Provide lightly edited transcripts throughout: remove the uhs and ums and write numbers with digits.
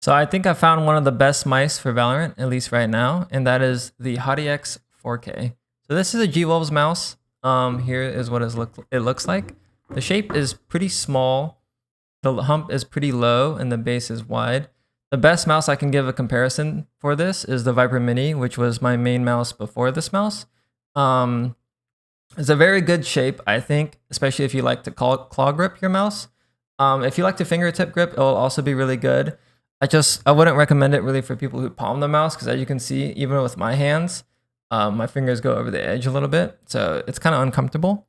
So I think I found one of the best mice for Valorant, at least right now, and that is the HTS 4K. So this is a GWolves mouse. Here is what it looks like. The shape is pretty small, the hump is pretty low, and the base is wide. The best mouse I can give a comparison for this is the Viper Mini, which was my main mouse before this mouse. It's a very good shape, I think, especially if you like to claw grip your mouse. If you like to fingertip grip, it will also be really good. I wouldn't recommend it really for people who palm the mouse, because as you can see, even with my hands, my fingers go over the edge a little bit, so it's kind of uncomfortable.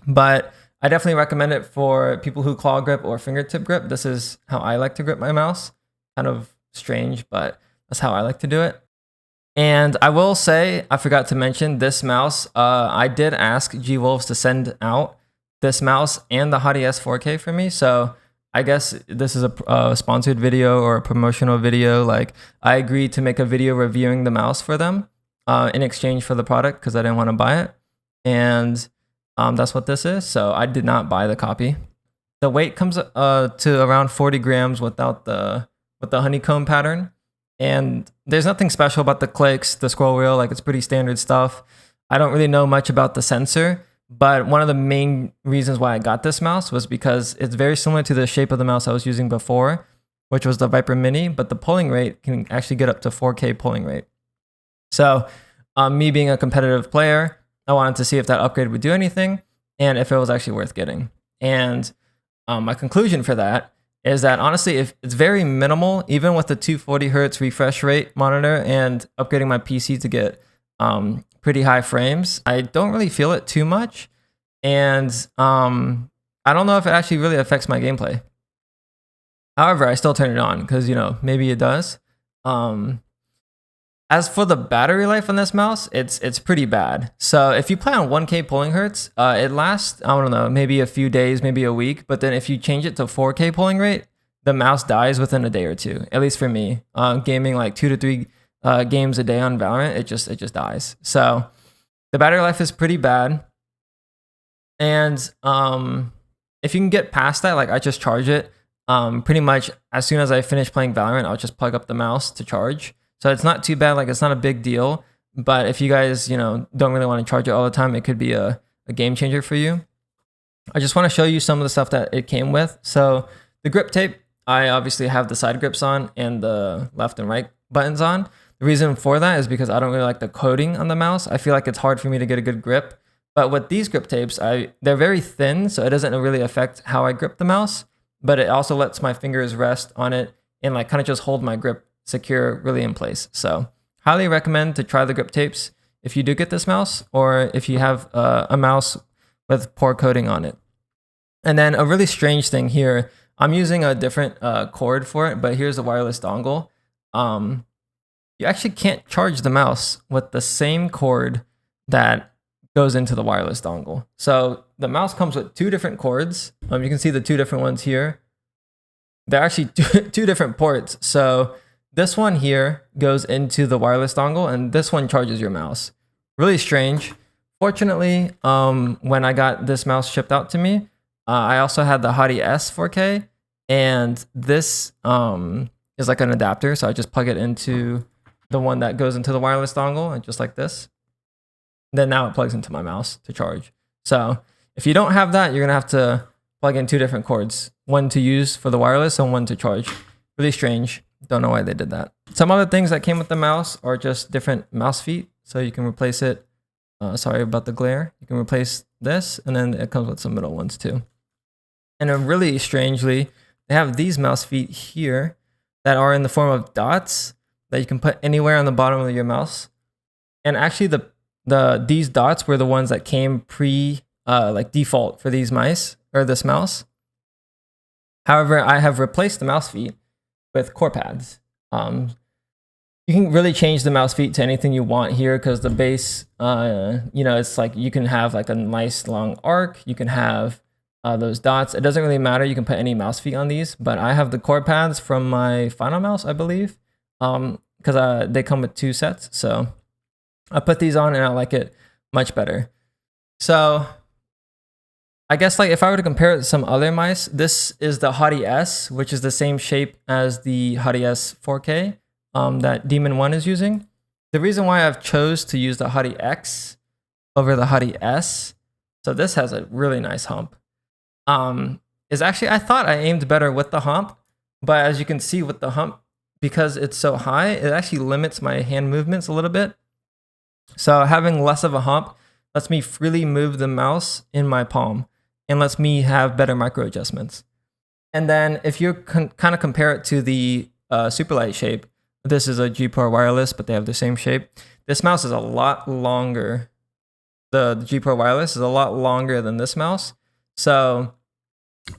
But I definitely recommend it for people who claw grip or fingertip grip. This is how I like to grip my mouse. Kind of strange, but that's how I like to do it. And I will say, I forgot to mention this mouse. I did ask GWolves to send out this mouse and the HTS 4K for me, so I guess this is a sponsored video or a promotional video. Like, I agreed to make a video reviewing the mouse for them in exchange for the product, because I didn't want to buy it. And that's what this is. So I did not buy the copy. The weight comes to around 40 grams without the honeycomb pattern. And there's nothing special about the clicks, the scroll wheel, like it's pretty standard stuff. I don't really know much about the sensor, but one of the main reasons why I got this mouse was because it's very similar to the shape of the mouse I was using before, which was the Viper Mini, but the polling rate can actually get up to 4K polling rate. So me being a competitive player, I wanted to see if that upgrade would do anything and if it was actually worth getting. And my conclusion for that is that honestly, if it's very minimal, even with the 240 hertz refresh rate monitor and upgrading my PC to get pretty high frames, I don't really feel it too much. And I don't know if it actually really affects my gameplay. However, I still turn it on because, you know, maybe it does. As for the battery life on this mouse, it's pretty bad. So if you play on 1K polling hertz, it lasts, I don't know, maybe a few days, maybe a week. But then if you change it to 4K polling rate, the mouse dies within a day or two. At least for me, gaming like 2 to 3 games a day on Valorant, it just dies. So the battery life is pretty bad. And if you can get past that, like I just charge it. Pretty much as soon as I finish playing Valorant, I'll just plug up the mouse to charge. So it's not too bad, like it's not a big deal. But if you guys, you know, don't really want to charge it all the time, it could be a game changer for you. I just want to show you some of the stuff that it came with. So the grip tape, I obviously have the side grips on and the left and right buttons on. The reason for that is because I don't really like the coating on the mouse. I feel like it's hard for me to get a good grip. But with these grip tapes, they're very thin, so it doesn't really affect how I grip the mouse. But it also lets my fingers rest on it and like kind of just hold my grip secure really in place. So highly recommend to try the grip tapes if you do get this mouse, or if you have a mouse with poor coating on it. And then a really strange thing here, I'm using a different cord for it, but here's a wireless dongle. You actually can't charge the mouse with the same cord that goes into the wireless dongle. So the mouse comes with 2 different cords. You can see the 2 different ones here. They're actually two different ports. So this one here goes into the wireless dongle, and this one charges your mouse. Really strange. Fortunately, when I got this mouse shipped out to me, I also had the HTS 4K, and this is like an adapter. So I just plug it into the one that goes into the wireless dongle, and just like this. Then now it plugs into my mouse to charge. So if you don't have that, you're gonna have to plug in 2 different cords, one to use for the wireless and one to charge. Really strange. Don't know why they did that. Some other things that came with the mouse are just different mouse feet. So you can replace it. Sorry about the glare. You can replace this, and then it comes with some middle ones too. And then really strangely, they have these mouse feet here that are in the form of dots that you can put anywhere on the bottom of your mouse. And actually these dots were the ones that came like default for these mice or this mouse. However, I have replaced the mouse feet with core pads. You can really change the mouse feet to anything you want here, because the base, you know, it's like you can have like a nice long arc. You can have those dots. It doesn't really matter. You can put any mouse feet on these, but I have the core pads from my final mouse, I believe, because they come with 2 sets. So I put these on and I like it much better. So I guess like if I were to compare it to some other mice, this is the HTS, which is the same shape as the HTS 4K that Demon 1 is using. The reason why I've chose to use the HTX over the HTS, so this has a really nice hump, is actually, I thought I aimed better with the hump, but as you can see with the hump, because it's so high, it actually limits my hand movements a little bit. So having less of a hump lets me freely move the mouse in my palm and lets me have better micro adjustments. And then if you kind of compare it to the Superlight shape, this is a G Pro wireless, but they have the same shape. This mouse is a lot longer. The G Pro wireless is a lot longer than this mouse. So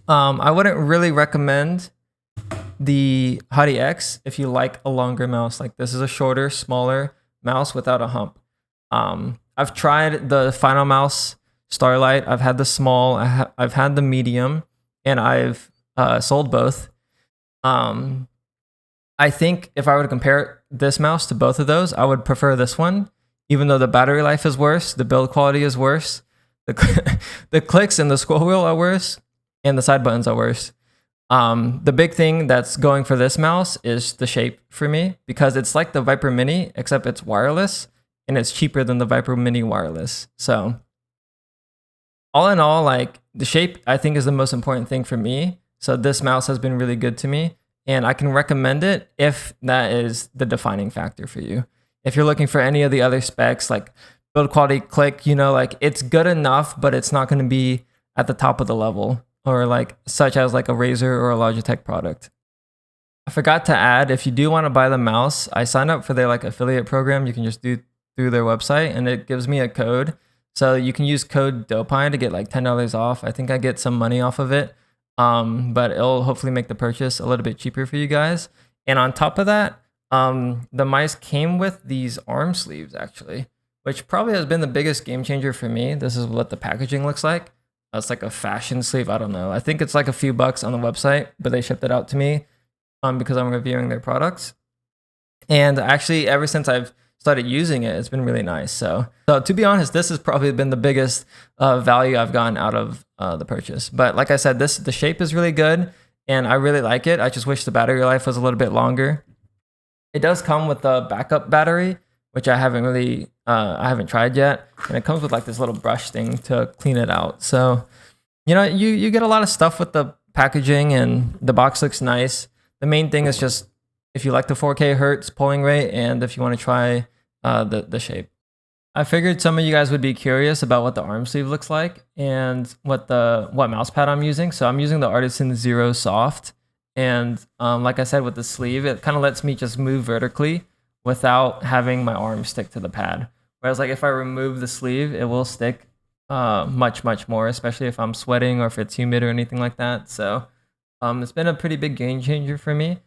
I wouldn't really recommend the HTX if you like a longer mouse. Like this is a shorter, smaller mouse without a hump. I've tried the Final Mouse Starlight. I've had the small, I've had the medium, and I've sold both. I think if I were to compare this mouse to both of those, I would prefer this one, even though the battery life is worse, the build quality is worse, the clicks and the scroll wheel are worse, and the side buttons are worse. The big thing that's going for this mouse is the shape for me, because it's like the Viper Mini, except it's wireless, and it's cheaper than the Viper Mini wireless. So all in all, like the shape I think is the most important thing for me. So this mouse has been really good to me, and I can recommend it if that is the defining factor for you. If you're looking for any of the other specs like build quality, click, you know, like it's good enough, but it's not going to be at the top of the level, or like such as like a Razer or a Logitech product. I forgot to add, if you do want to buy the mouse, I signed up for their like affiliate program. You can just do through their website, and it gives me a code. So you can use code Dopai to get like $10 off. I think I get some money off of it, but it'll hopefully make the purchase a little bit cheaper for you guys. And on top of that, the mice came with these arm sleeves actually, which probably has been the biggest game changer for me. This is what the packaging looks like. It's like a fashion sleeve. I don't know. I think it's like a few bucks on the website, but they shipped it out to me because I'm reviewing their products. And actually, ever since I've started using it, it's been really nice. So to be honest, this has probably been the biggest value I've gotten out of the purchase. But like I said, the shape is really good, and I really like it. I just wish the battery life was a little bit longer. It does come with a backup battery, which I haven't really I haven't tried yet, and it comes with like this little brush thing to clean it out. So you know, you get a lot of stuff with the packaging, and the box looks nice. The main thing is just if you like the 4K hertz polling rate, and if you want to try the shape. I figured some of you guys would be curious about what the arm sleeve looks like and what mouse pad I'm using. So I'm using the Artisan Zero Soft, and like I said, with the sleeve, it kind of lets me just move vertically without having my arm stick to the pad. Whereas like if I remove the sleeve, it will stick much more, especially if I'm sweating or if it's humid or anything like that. So it's been a pretty big game changer for me.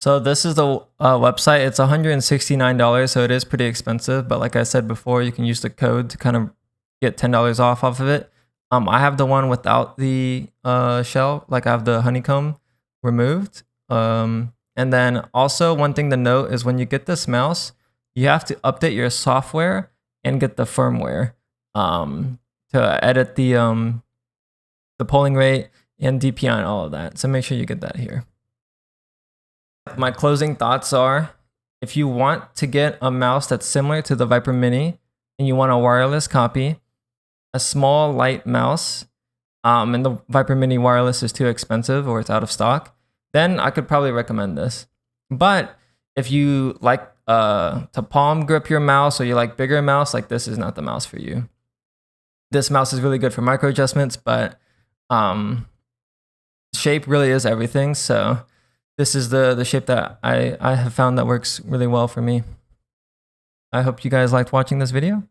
So this is the website. It's $169, so it is pretty expensive. But like I said before, you can use the code to kind of get $10 off of it. I have the one without the shell, like I have the honeycomb removed. And then also one thing to note is when you get this mouse, you have to update your software and get the firmware to edit the polling rate and DPI and all of that. So make sure you get that here. My closing thoughts are, if you want to get a mouse that's similar to the Viper Mini and you want a wireless copy, a small light mouse, and the Viper Mini wireless is too expensive or it's out of stock, then I could probably recommend this. But if you like to palm grip your mouse, or you like bigger mouse, like this is not the mouse for you. This mouse is really good for micro adjustments, but shape really is everything. So this is the shape that I have found that works really well for me. I hope you guys liked watching this video,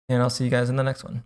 and I'll see you guys in the next one.